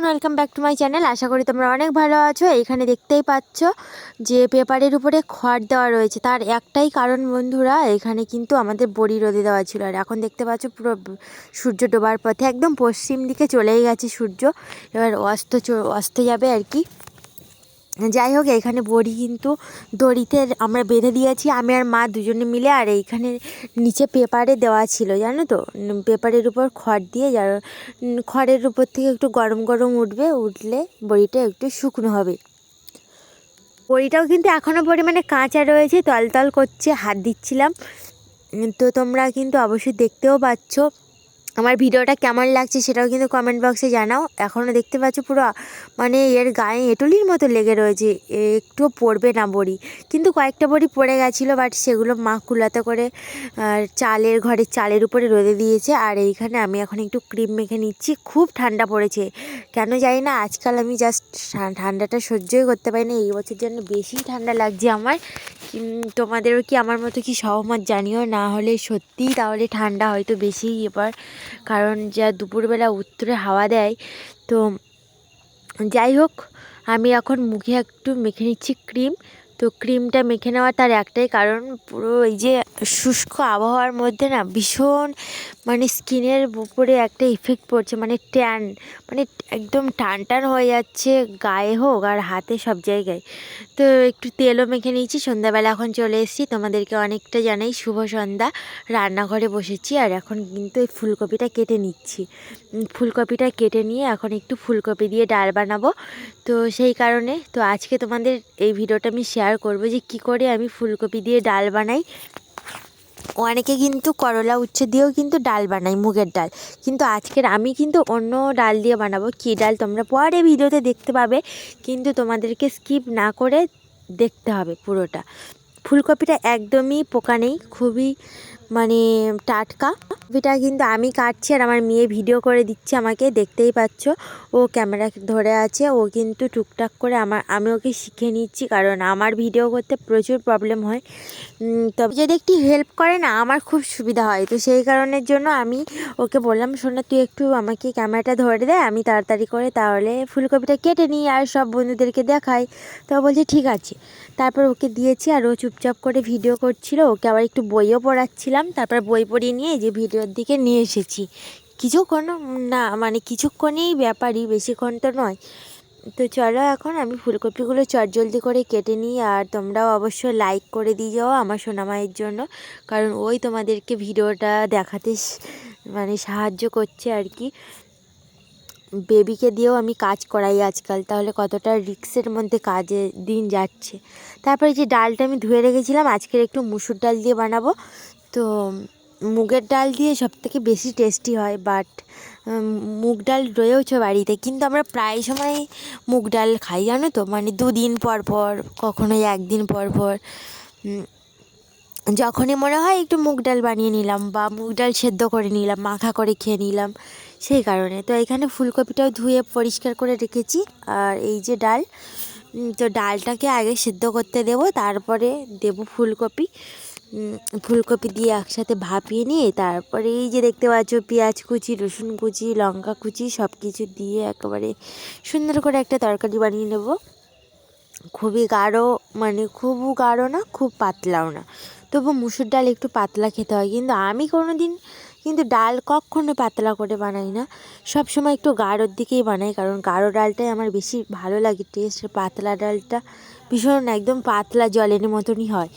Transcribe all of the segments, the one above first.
Everyone, welcome back to my channel. আশা করি তোমরা অনেক ভালো আছো। এইখানে দেখতেই পাচ্ছ যে পেপারের উপরে খড় দেওয়া রয়েছে। তার একটাই কারণ বন্ধুরা, এখানে কিন্তু আমাদের বড়ি রোদে দেওয়া ছিল। আর এখন দেখতে পাচ্ছ পুরো সূর্য ডোবার পথে, একদম পশ্চিম দিকে চলেই গেছে সূর্য। এবার অস্ত যাবে আর কি। যাই হোক, এখানে বড়ি কিন্তু দড়িতে আমরা বেঁধে দিয়েছি, আমি আর মা দুজনে মিলে। আর এইখানে নিচে পেপারে দেওয়া ছিল, জানো তো, পেপারের উপর খড় দিয়ে, খড়ের উপর থেকে একটু গরম গরম উঠলে বড়িটা একটু শুকনো হবে। বড়িটাও কিন্তু এখনও পরিমাণে কাঁচা রয়েছে, তলতল করছে, হাত দিচ্ছিলাম। তো তোমরা কিন্তু অবশ্যই দেখতেও পাচ্ছ। আমার ভিডিওটা কেমন লাগছে সেটাও কিন্তু কমেন্ট বক্সে জানাও। এখনও দেখতে পাচ্ছ পুরো মানে এর গায়ে এঁটুলির মতো লেগে রয়েছে, একটুও পড়বে না বড়ি। কিন্তু কয়েকটা বড়ি পড়ে গেছিলো, বাট সেগুলো মা কুলাতে করে ঘরের চালের উপরে রোদে দিয়েছে। আর এইখানে আমি এখন একটু ক্রিম মেখে নিচ্ছি। খুব ঠান্ডা পড়েছে, কেন জানি না, আজকাল আমি জাস্ট ঠান্ডাটা সহ্যই করতে পারি না। এই বছর জন্য বেশি ঠান্ডা লাগছে আমার। তোমাদেরও কি আমার মতো কি সহমত জানিও, না হলে সত্যিই তাহলে ঠান্ডা হয়তো বেশিই এবার, কারণ যা দুপুরবেলা উত্তরে হাওয়া দেয়। তো যাই হোক, আমি এখন মুখে একটু মেখে নিচ্ছি ক্রিম। তো ক্রিমটা মেখে নেওয়ার তার একটাই কারণ, পুরো এই যে শুষ্ক আবহাওয়ার মধ্যে না ভীষণ মানে স্কিনের উপরে একটা ইফেক্ট পড়ছে, মানে ট্যান, মানে একদম টান টান হয়ে যাচ্ছে, গায়ে হোক আর হাতে সব জায়গায়। তো একটু তেলও মেখে নিয়েছি। সন্ধ্যাবেলা এখন চলে এসেছি, তোমাদেরকে অনেকটা জানাই শুভ সন্ধ্যা। রান্নাঘরে বসেছি আর এখন কিন্তু এই ফুলকপিটা কেটে নিচ্ছি। ফুলকপিটা কেটে নিয়ে এখন একটু ফুলকপি দিয়ে ডাল বানাবো। তো সেই কারণে তো আজকে তোমাদের এই ভিডিওটা আমি শেয়ার করব যে কি করে আমি ফুলকপি দিয়ে ডাল বানাই। অনেকে কিন্তু করলা উচ্ছে দিয়েও কিন্তু ডাল বানাই, মুগের ডাল। কিন্তু আজকের আমি কিন্তু অন্য ডাল দিয়ে বানাবো। কী ডাল তোমরা পরে ভিডিওতে দেখতে পাবে, কিন্তু তোমাদেরকে স্কিপ না করে দেখতে হবে পুরোটা। ফুলকপিটা একদমই পোকা নেই, খুবই মানে টাটকা। ফুলকপিটা কিন্তু আমি কাটছি আর আমার মেয়ে ভিডিও করে দিচ্ছে আমাকে, দেখতেই পাচ্ছ। ও ক্যামেরা ধরে আছে, ও কিন্তু টুকটাক করে আমি ওকে শিখে নিচ্ছি, কারণ আমার ভিডিও করতে প্রচুর প্রবলেম হয়। তবে যদি একটু হেল্প করে না, আমার খুব সুবিধা হয়। তো সেই কারণের জন্য আমি ওকে বললাম, শোনা তুই একটু আমাকে ক্যামেরাটা ধরে দে, আমি তাড়াতাড়ি করে তাহলে ফুলকপিটা কেটে নিই আর সব বন্ধুদেরকে দেখাই। তো বলছে ঠিক আছে। তারপর ওকে দিয়েছি আর ও চুপচাপ করে ভিডিও করছিল। ওকে আবার একটু বইও পড়াচ্ছিলাম, তারপর বই পড়িয়ে নিয়ে যে ভিডিওর দিকে নিয়ে এসেছি। কিছুক্ষণ না, মানে কিছুক্ষণেই ব্যাপারই, বেশিক্ষণ তো নয়। তো চলো এখন আমি ফুলকপিগুলো চটজলদি করে কেটে নিই। আর তোমরাও অবশ্যই লাইক করে দিয়ে যাও আমার সোনামায়ের জন্য, কারণ ওই তোমাদেরকে ভিডিওটা দেখাতে মানে সাহায্য করছে আর কি। বেবিকে দিয়েও আমি কাজ করাই আজকাল, তাহলে কতটা রিস্কের মধ্যে কাজে দিন যাচ্ছে। তারপরে যে ডালটা আমি ধুয়ে রেখেছিলাম, আজকের একটু মুসুর ডাল দিয়ে বানাবো। তো মুগের ডাল দিয়ে সবথেকে বেশি টেস্টি হয়, বাট মুগ ডাল রয়েওছে বাড়িতে, কিন্তু আমরা প্রায় সময় মুগ ডাল খাই, জানো তো, মানে 2 দিন পর পর, কখনো 1 দিন পর পর। যখনই মনে হয় একটু মুগ ডাল বানিয়ে নিলাম বা মুগ ডাল সেদ্ধ করে নিলাম, মাখা করে খেয়ে নিলাম, সেই কারণে। তো এখানে ফুলকপিটাও ধুয়ে পরিষ্কার করে রেখেছি। আর এই যে ডাল, তো ডালটাকে আগে সেদ্ধ করতে দেব, তারপরে দেব ফুলকপি। ফুলকপি দিয়ে একসাথে ভাপিয়ে নিয়ে তারপরে এই যে দেখতে পাচ্ছ পেঁয়াজ কুচি, রসুন কুচি, লঙ্কা কুচি সব কিছু দিয়ে একেবারে সুন্দর করে একটা তরকারি বানিয়ে নেব। খুবই গাঢ়, মানে খুবও গাঢ় না, খুব পাতলাও না। তবু মুসুর ডাল একটু পাতলা খেতে হয়, কিন্তু আমি কোনো দিন কিন্তু ডাল কখনো পাতলা করে বানাই না, সব সময় একটু গাঢ়র দিকেই বানাই, কারণ গাঢ় ডালটাই আমার বেশি ভালো লাগে টেস্ট। পাতলা ডালটা ভীষণ একদম পাতলা জলের মতনই হয়।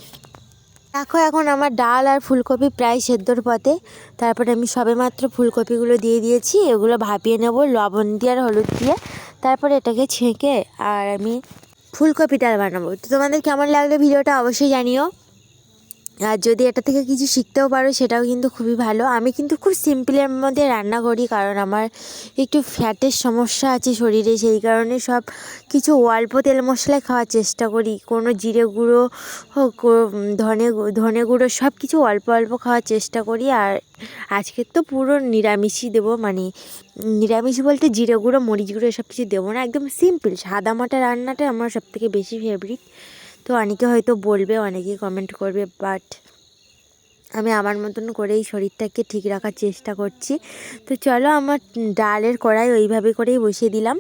দেখো এখন আমার ডাল আর ফুলকপি প্রায় সেদ্ধর পথে। তারপরে আমি সবেমাত্র ফুলকপিগুলো দিয়ে দিয়েছি, এগুলো ভাপিয়ে নেব লবণ দিয়ে আর হলুদ দিয়ে। তারপরে এটাকে ছেঁকে আর আমি ফুলকপি ডাল বানাবো। তো তোমাদের কেমন লাগলো ভিডিওটা অবশ্যই জানিও। আর যদি এটা থেকে কিছু শিখতেও পারো সেটাও কিন্তু খুবই ভালো। আমি কিন্তু খুব সিম্পলের মধ্যে রান্না করি, কারণ আমার একটু ফ্যাটের সমস্যা আছে শরীরে, সেই কারণে সব কিছু অল্প তেল মশলায় খাওয়ার চেষ্টা করি। কোনো জিরে গুঁড়ো হোক, ধনে গুঁড়ো, সব কিছু অল্প অল্প খাওয়ার চেষ্টা করি। আর আজকে তো পুরো নিরামিষই দেবো, মানে নিরামিষ বলতে জিরে গুঁড়ো, মরিচ গুঁড়ো এসব কিছু দেবো না, একদম সিম্পল সাদা মাটা রান্নাটা আমার সবথেকে বেশি ফেভারিট। তো অনেকে হয়তো বলবে, অনেকে কমেন্ট করবে, বাট আমি আমার মতন করেই শরীরটাকে ঠিক রাখার চেষ্টা করছি। তো চলো, আমার ডালের কড়াই ওইভাবে করেই বসিয়ে দিলাম।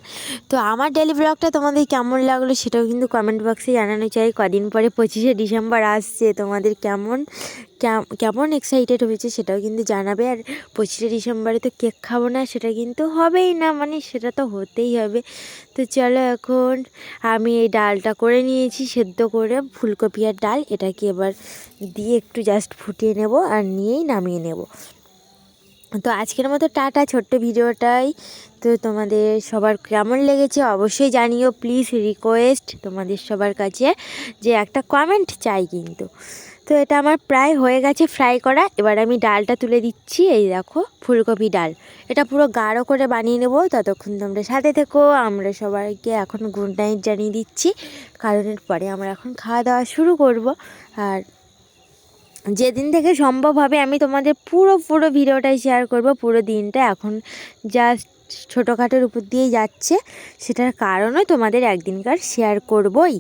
তো আমার ডেলি ব্লগটা তোমাদের কেমন লাগলো সেটাও কিন্তু কমেন্ট বক্সে জানানো চাই। কদিন পরে 25শে ডিসেম্বর আসছে, তোমাদের কেমন এক্সাইটেড হয়েছে সেটাও কিন্তু জানাবে। আর 25শে ডিসেম্বরে তো কেক খাবো না সেটা কিন্তু হবেই না, মানে সেটা তো হতেই হবে। তো চলো, এখন আমি এই ডালটা করে নিয়েছি সেদ্ধ করে, ফুলকপি আর ডাল, এটাকে এবার দিয়ে একটু জাস্ট ফুটিয়ে নেব আর নিয়েই নামিয়ে নেব। তো আজকের মতো টাটা, ছোট্ট ভিডিওটাই। তো তোমাদের সবার কেমন লেগেছে অবশ্যই জানিও। প্লিজ রিকোয়েস্ট তোমাদের সবার কাছে যে একটা কমেন্ট চাই কিন্তু। তো এটা আমার প্রায় হয়ে গেছে ফ্রাই করা। এবার আমি ডালটা তুলে দিচ্ছি। এই দেখো ফুলকপি ডাল, এটা পুরো গাঢ় করে বানিয়ে নেব। ততক্ষণ তোমরা সাথে থেকো। আমরা সবাইকে এখন গুড নাইট জানিয়ে দিচ্ছি, কারণ এর পরে আমরা এখন খাওয়া দাওয়া শুরু করব। আর যেদিন থেকে সম্ভব হবে আমি তোমাদের পুরো ভিডিওটাই শেয়ার করব। পুরো দিনটা এখন জাস্ট ছোটোখাটোর উপর দিয়েই যাচ্ছে, সেটার কারণও তোমাদের একদিনকার শেয়ার করবই।